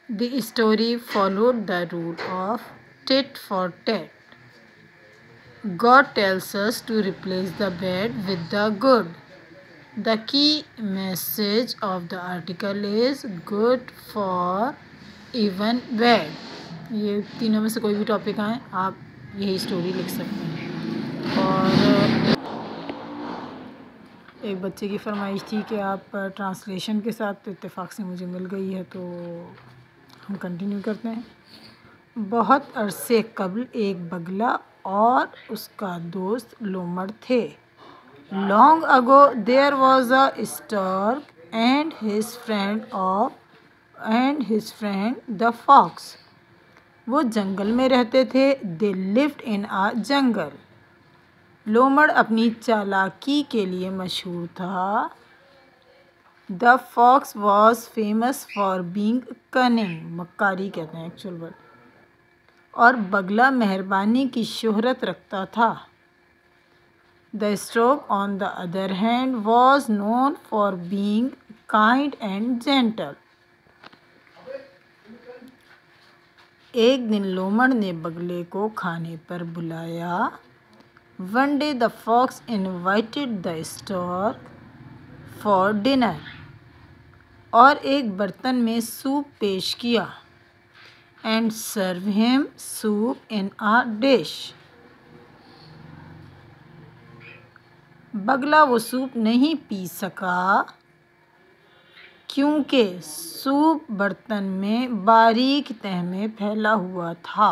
The story followed the rule of tit for tat. God tells us to replace the bad with the good. The key message of the article is good for even bad. ये तीनों में से कोई भी topic आए आप यही story लिख सकते हैं। और एक बच्चे की फरमाइश थी कि आप ट्रांसलेशन के साथ, तो इत्तेफाक से मुझे मिल गई है, तो हम कंटिन्यू करते हैं। बहुत अरसे कबल एक बगला और उसका दोस्त लोमड़ थे। Long ago there was a stork and his friend the fox. वो जंगल में रहते थे। They lived in a jungle. लोमड़ अपनी चालाकी के लिए मशहूर था। The fox was famous for being cunning. मक्कारी कहते हैं एक्चुअल वर्ड। और बगला मेहरबानी की शोहरत रखता था। The stork, on the other hand, was known for being kind and gentle. एक दिन लोमड़ ने बगले को खाने पर बुलाया। One day the fox invited the stork for dinner. और एक बर्तन में सूप पेश किया। And serve him soup in a dish. बगला वो सूप नहीं पी सका क्योंकि सूप बर्तन में बारीक तह में फैला हुआ था।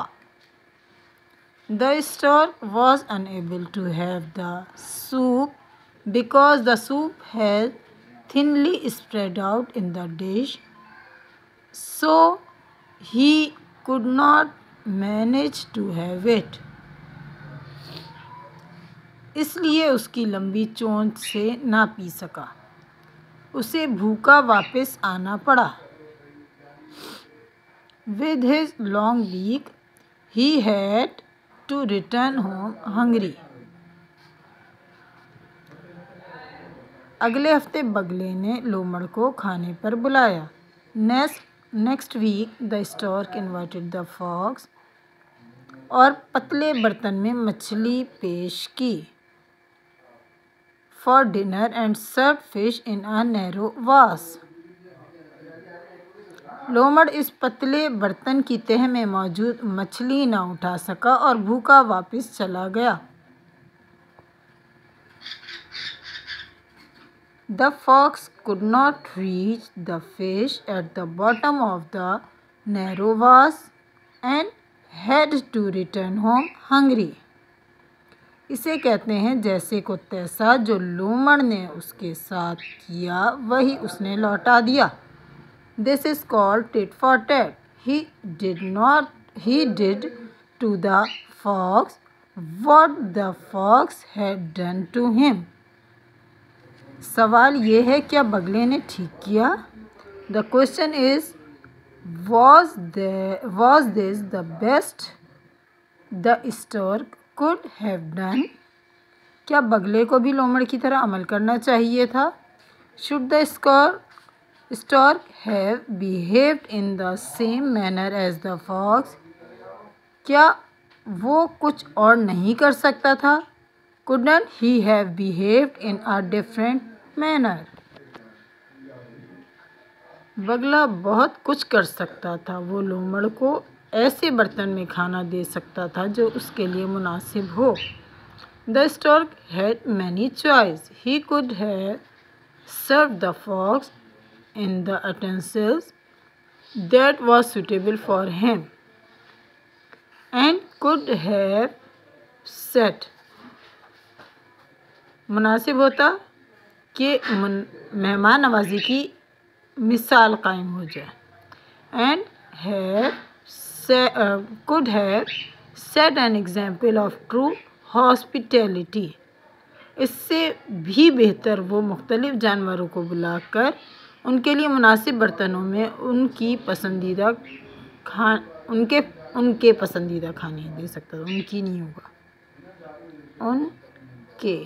The stork was unable to have the soup because the soup had thinly spread out in the dish, so he could not manage to have it. इसलिए उसकी लंबी चोंच से ना पी सका। उसे भूखा वापस आना पड़ा। With his long beak, he had to return home hungry. अगले हफ्ते बगले ने लोमड़ को खाने पर बुलाया। Next week, the stork invited the fox. और पतले बर्तन में मछली पेश की। For dinner and served fish in a narrow vase. लोमड़ इस पतले बर्तन की तह में मौजूद मछली न उठा सका और भूखा वापस चला गया। The fox could not reach the fish at the bottom of the narrow vase and had to return home hungry. इसे कहते हैं जैसे को तैसा। जो लोमड़ ने उसके साथ किया वही उसने लौटा दिया। This is called tit for tat. He did to the fox what the fox had done to him. सवाल ये है, क्या बगले ने ठीक किया? The question is, was this the best the stork could have done? क्या बगले को भी लोमड़ की तरह अमल करना चाहिए था? Should the stork have behaved in the same manner as the fox? क्या वो कुछ और नहीं कर सकता था? Couldn't he have behaved in a different manner? बगला बहुत कुछ कर सकता था। वो लोमड़ को ऐसे बर्तन में खाना दे सकता था जो उसके लिए मुनासिब हो। The stork had many choices. He could have served the fox in the utensils that was suitable for him and could have said, मुनासिब होता कि मेहमान नवाजी की मिसाल कायम हो जाए। And could have set an example of true hospitality. इससे भी बेहतर वो मुख्तलिफ जानवरों को बुलाकर उनके लिए मुनासिब बर्तनों में उनके पसंदीदा खाने दे सकता था। उनकी नहीं होगा, उनके।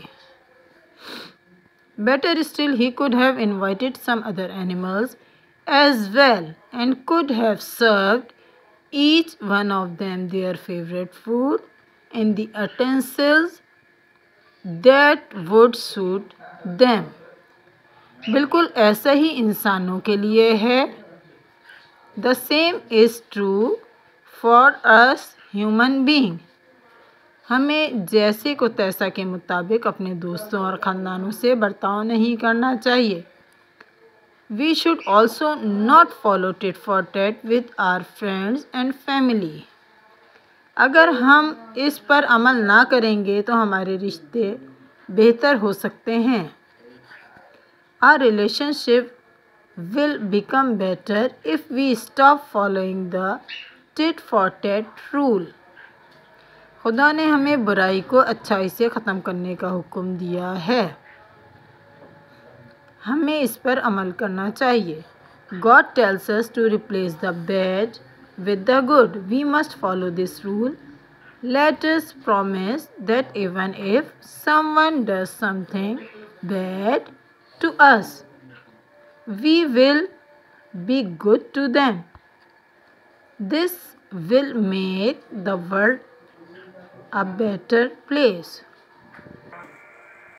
Better still, he could have invited some other animals as well and could have served each one of them their favorite food in the utensils that would suit them. बिल्कुल ऐसा ही इंसानों के लिए है. The same is true for us human being. हमें जैसे को तैसा के मुताबिक अपने दोस्तों और ख़ानदानों से बर्ताव नहीं करना चाहिए. We should also not follow tit for tat with our friends and family. अगर हम इस पर अमल ना करेंगे तो हमारे रिश्ते बेहतर हो सकते हैं. Our relationship will become better if we stop following the tit for tat rule. खुदा ने हमें बुराई को अच्छाई से ख़त्म करने का हुक्म दिया है. हमें इस पर अमल करना चाहिए. God tells us to replace the bad with the good. We must follow this rule. Let us promise that even if someone does something bad to us, we will be good to them. This will make the world a better place.